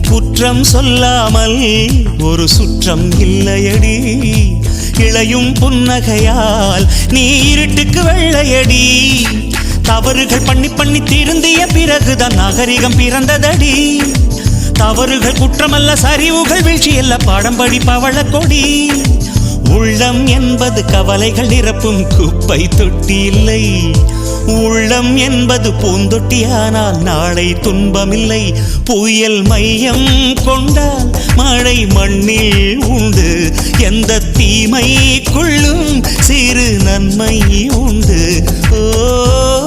குற்றம் சொல்லாமல் ஒரு சுற்றம் இல்லையடி, இளையும் புன்னகையால் நீ இருட்டுக்கு வெள்ளையடி. தவறுகள் பண்ணி பண்ணி திருந்திய பிறகுதான் நாகரிகம் பிறந்ததடி. தவறுகள் குற்றமல்ல, சரிவுகள் வீழ்ச்சியல்ல, பாடம்படி பவள கொடி. உள்ளம் என்பது கவலைகள் நிரப்பும் குப்பை தொட்டி இல்லை. உள்ளம் என்பது பூந்தொட்டியானால் நாளை துன்பமில்லை. புயல் மையம் கொண்டால் மழை மண்ணில் உண்டு. எந்த தீமைக்குள்ளும் சிறு நன்மை உண்டு. ஓ